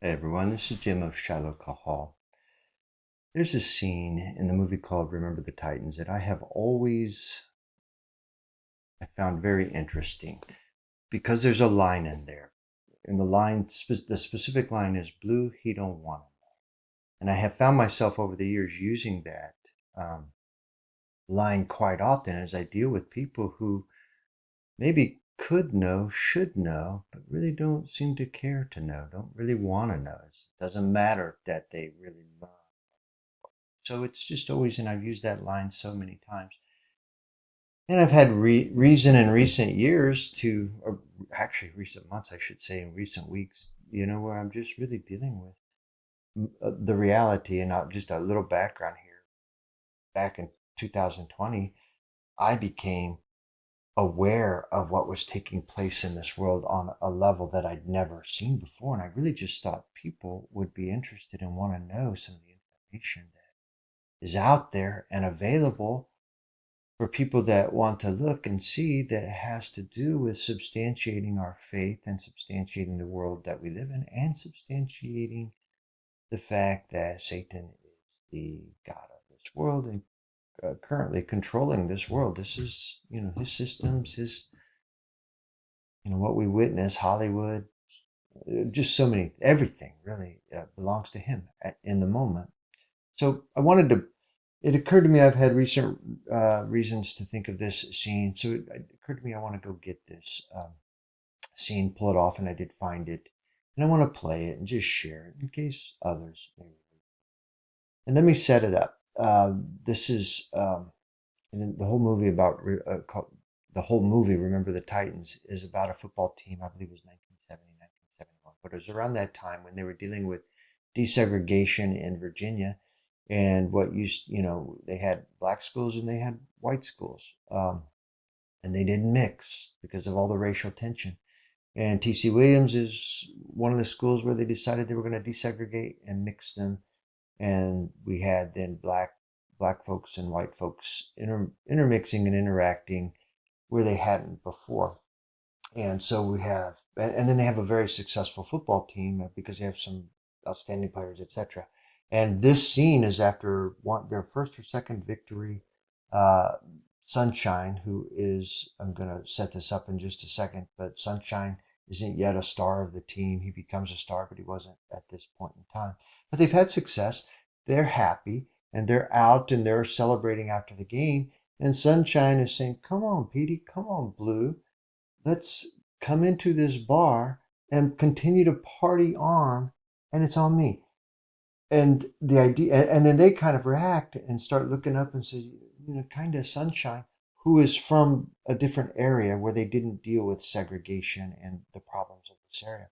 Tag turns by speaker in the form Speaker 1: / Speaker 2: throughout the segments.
Speaker 1: Hey everyone, this is Jim of Shiloh Hall. There's a scene in the movie called Remember the Titans that I found very interesting because there's a line in there. And the specific line is blue, he don't want it. And I have found myself over the years using that um, line quite often as I deal with people who maybe could know, should know, but really don't seem to care to know, don't really want to know. It doesn't matter that they really learn. So it's just always, and I've used that line so many times. And I've had reason in recent years or actually recent months, I should say, in recent weeks, where I'm just really dealing with the reality. And just a little background here. Back in 2020, I became aware of what was taking place in this world on a level that I'd never seen before. And I really just thought people would be interested and want to know some of the information that is out there and available for people that want to look and see, that it has to do with substantiating our faith and substantiating the world that we live in and substantiating the fact that Satan is the God of this world and currently controlling this world. This is, his systems, what we witness, Hollywood, just so many, everything really belongs to him in the moment. So it occurred to me, I've had recent reasons to think of this scene. So it occurred to me, I want to go get this scene, pull it off, and I did find it. And I want to play it and just share it in case others maybe. And let me set it up. This is and the whole movie the whole movie, Remember the Titans, is about a football team. I believe it was 1970, 1971. But it was around that time when they were dealing with desegregation in Virginia. And they had black schools and they had white schools. And they didn't mix because of all the racial tension. And T.C. Williams is one of the schools where they decided they were going to desegregate and mix them. And we had then black folks and white folks intermixing and interacting where they hadn't before. And so and then they have a very successful football team because they have some outstanding players, etc. And this scene is after their first or second victory. Uh, Sunshine, who is, I'm going to set this up in just a second, but Sunshine isn't yet a star of the team. He becomes a star, but he wasn't at this point in time. But they've had success. They're happy and they're out and they're celebrating after the game. And Sunshine is saying, "Come on, Petey, come on, Blue. Let's come into this bar and continue to party on, and it's on me." And the idea, and then they kind of react and start looking up and say, kind of Sunshine, who is from a different area where they didn't deal with segregation and the problems of this area.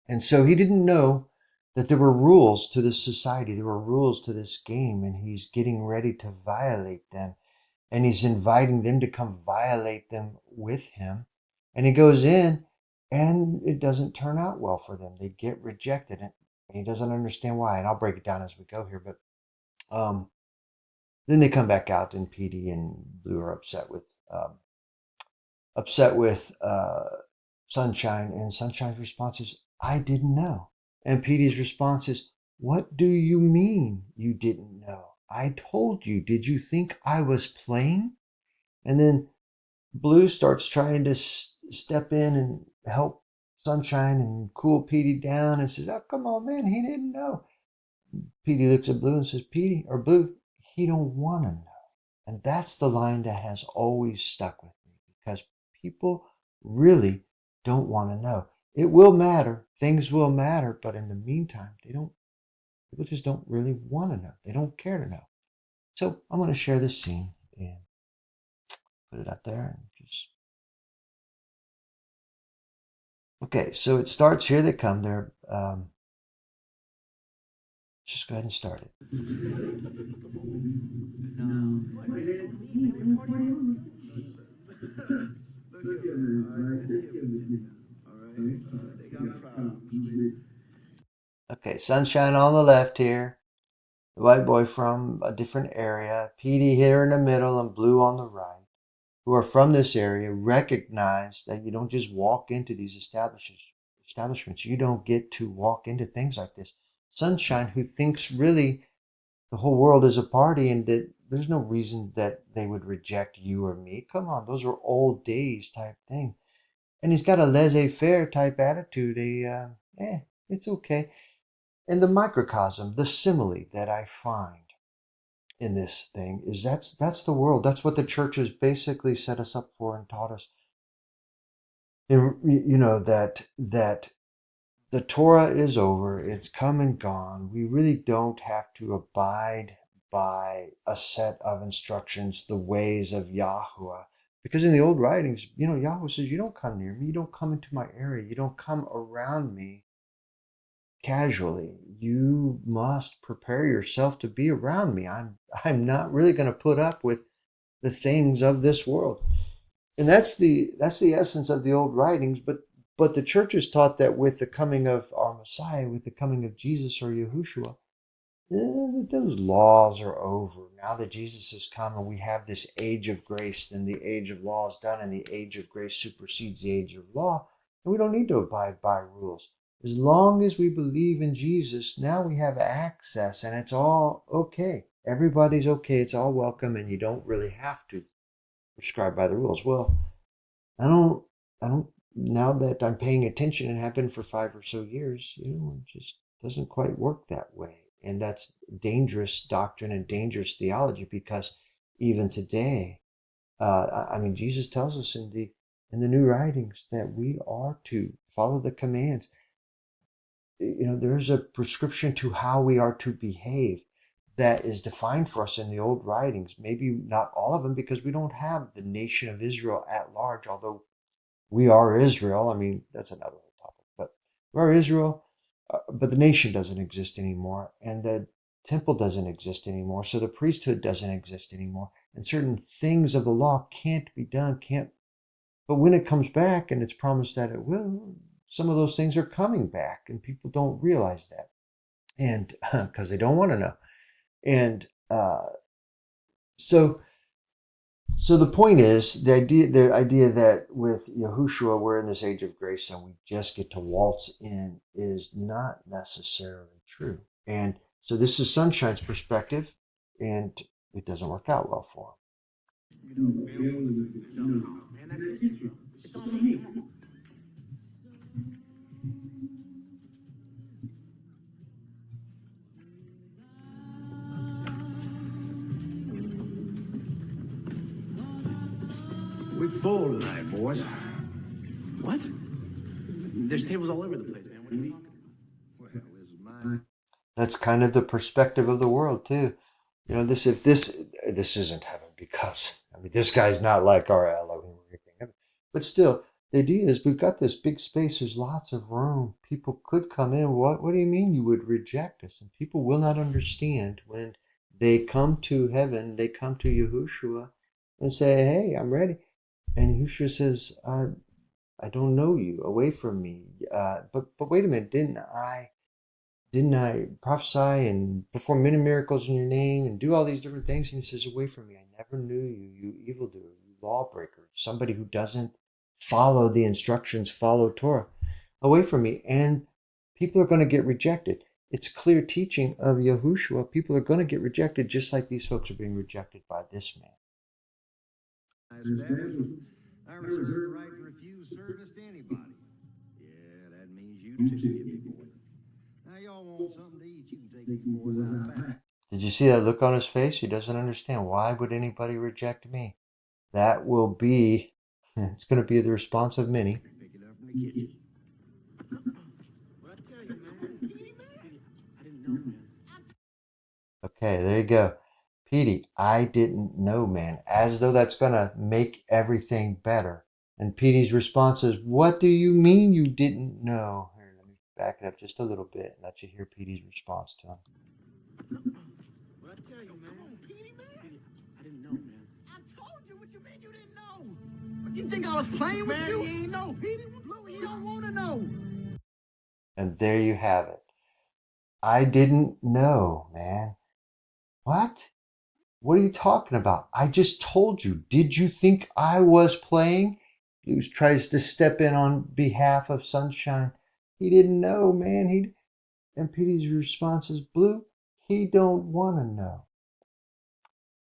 Speaker 1: And so he didn't know that there were rules to this society, there were rules to this game, and he's getting ready to violate them. And he's inviting them to come violate them with him. And he goes in, and it doesn't turn out well for them. They get rejected, and he doesn't understand why. And I'll break it down as we go here. But um, then they come back out, and Petey and Blue are upset with Sunshine, and Sunshine's response is, "I didn't know." And Petey's response is, "What do you mean you didn't know? I told you. Did you think I was playing?" And then Blue starts trying to step in and help Sunshine and cool Petey down and says, "Oh, come on, man, he didn't know." Petey looks at Blue and says, "Petey, or Blue, he don't want to know." And that's the line that has always stuck with me because people really don't want to know. It will matter. Things will matter. But in the meantime, people just don't really want to know. They don't care to know. So I'm going to share this scene and put it out there and just, okay. So it starts here. They come there. Just go ahead and start it. Okay, Sunshine on the left here. The white boy from a different area. Petey here in the middle and Blue on the right, who are from this area, recognize that you don't just walk into these establishments. You don't get to walk into things like this. Sunshine, who thinks really the whole world is a party and that there's no reason that they would reject you or me. Come on, those are old days type thing. And he's got a laissez-faire type attitude. It's okay. And the microcosm, the simile that I find in this thing is that's the world. That's what the church has basically set us up for and taught us. And, that the Torah is over. It's come and gone. We really don't have to abide by a set of instructions, the ways of Yahuwah. Because in the old writings, Yahweh says, you don't come near me. You don't come into my area. You don't come around me casually. You must prepare yourself to be around me. I'm not really going to put up with the things of this world. And that's the essence of the old writings, but the church has taught that with the coming of our Messiah, with the coming of Jesus or Yahushua, those laws are over. Now that Jesus has come and we have this age of grace, then the age of law is done and the age of grace supersedes the age of law. And we don't need to abide by rules. As long as we believe in Jesus, now we have access and it's all okay. Everybody's okay. It's all welcome and you don't really have to prescribe by the rules. Well, I don't, now that I'm paying attention and have been for 5 or so years, it just doesn't quite work that way. And that's dangerous doctrine and dangerous theology because even today, Jesus tells us in the new writings that we are to follow the commands. There's a prescription to how we are to behave that is defined for us in the old writings. Maybe not all of them because we don't have the nation of Israel at large, although we are Israel. That's another topic, but we are Israel, but the nation doesn't exist anymore and the temple doesn't exist anymore. So the priesthood doesn't exist anymore and certain things of the law can't be done, but when it comes back and it's promised that it will, some of those things are coming back and people don't realize that. And because they don't want to know. And so the point is the idea that with Yahushua we're in this age of grace and we just get to waltz in is not necessarily true. And so this is Sunshine's perspective, and it doesn't work out well for him.
Speaker 2: Man, that's history. It's on me. Come on.
Speaker 3: We're full tonight, boys.
Speaker 2: What? There's tables all over the place, man. What are you talking about?
Speaker 3: Well, this is mine.
Speaker 1: That's kind of the perspective of the world too. This isn't heaven because this guy's not like our Elohim or anything. But still, the idea is we've got this big space. There's lots of room. People could come in. What do you mean you would reject us? And people will not understand when they come to heaven. They come to Yahushua and say, "Hey, I'm ready." And Yahushua says, "I don't know you. Away from me." But wait a minute, didn't I prophesy and perform many miracles in your name and do all these different things? And he says, away from me. I never knew you, you evildoer, you lawbreaker, somebody who doesn't follow the instructions, follow Torah. Away from me. And people are going to get rejected. It's clear teaching of Yahushua. People are going to get rejected just like these folks are being rejected by this man.
Speaker 3: I reserve the right to refuse service to anybody. Yeah, that means you too, hippie boy. Now y'all want something to eat, you can take these boys out back.
Speaker 1: Did you see that look on his face? He doesn't understand. Why would anybody reject me? That will be, it's going to be the response of many.
Speaker 3: Pick it up from the kitchen.
Speaker 2: What I tell you, man? I didn't know, man.
Speaker 1: Okay, there you go. Petey, I didn't know, man. As though that's going to make everything better. And Petey's response is, what do you mean you didn't know? Here, let me back it up just a little bit and let you hear Petey's response to him.
Speaker 2: What I tell you, man? Come on, Petey, man. I didn't know, man.
Speaker 3: I told you. What you mean you didn't know? You think I was playing with you? Man, you ain't know, Petey. Look, he don't want to know.
Speaker 1: And there you have it. I didn't know, man. What? What are you talking about? I just told you. Did you think I was playing? Blue tries to step in on behalf of Sunshine. He didn't know, man. And Petey's response is, Blue, he don't want to know.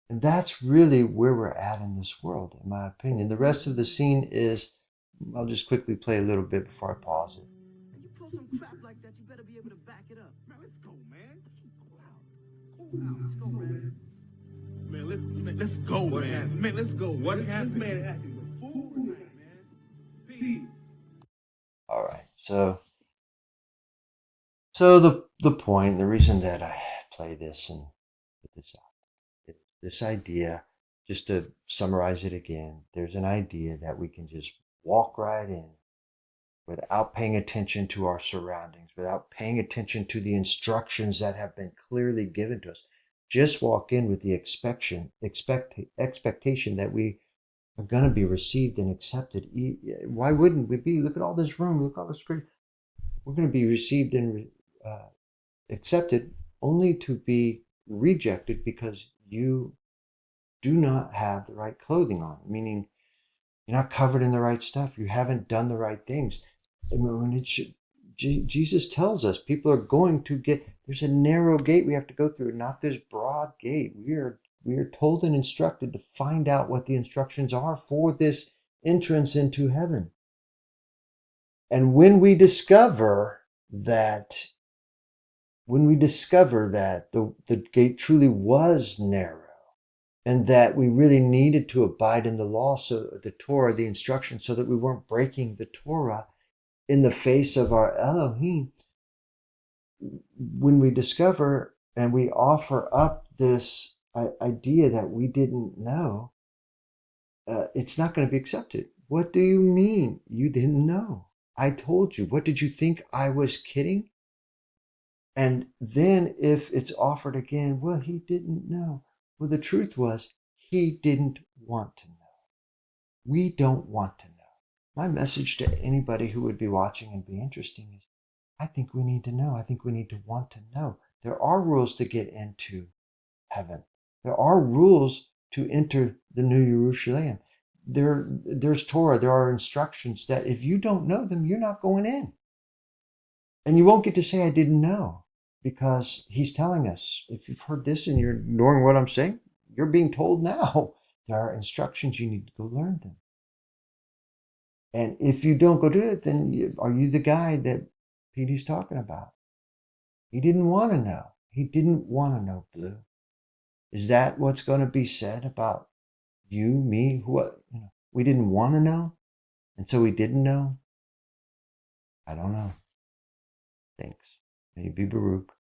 Speaker 1: And that's really where we're at in this world, in my opinion. The rest of the scene is, I'll just quickly play a little bit before I pause it.
Speaker 3: And you pull some crap like that, you better be able to back it up. Man, let's go, man. Cool out. Cool out. Let's go, man. Man, let's go, what man. Happened? Man, let's go. What happened? This man acting with fool tonight, man. Pete.
Speaker 1: All right. So the point, the reason that I play this and put this out, this idea, just to summarize it again, there's an idea that we can just walk right in without paying attention to our surroundings, without paying attention to the instructions that have been clearly given to us. Just walk in with the expectation that we are going to be received and accepted. Why wouldn't we be? Look at all this room. Look at all this great. We're going to be received and accepted, only to be rejected because you do not have the right clothing on, meaning you're not covered in the right stuff. You haven't done the right things. And Jesus tells us people are going to there's a narrow gate we have to go through, not this broad gate. We are told and instructed to find out what the instructions are for this entrance into heaven. And when we discover that the gate truly was narrow, and that we really needed to abide in the law, so the Torah, the instruction, so that we weren't breaking the Torah in the face of our Elohim, when we discover and we offer up this idea that we didn't know, it's not going to be accepted. What do you mean you didn't know? I told you. What did you think? I was kidding? And then if it's offered again, well, he didn't know. Well, the truth was, he didn't want to know. We don't want to know. My message to anybody who would be watching and be interested is, I think we need to know. I think we need to want to know. There are rules to get into heaven. There are rules to enter the New Jerusalem. There's Torah. There are instructions that if you don't know them, you're not going in. And you won't get to say, I didn't know, because he's telling us, if you've heard this and you're ignoring what I'm saying, you're being told now. There are instructions, you need to go learn them. And if you don't go do it, then are you the guy that Petey's talking about? He didn't want to know. He didn't want to know, Blue. Is that what's going to be said about you, me, we didn't want to know, and so we didn't know? I don't know. Thanks. May you be Baruch.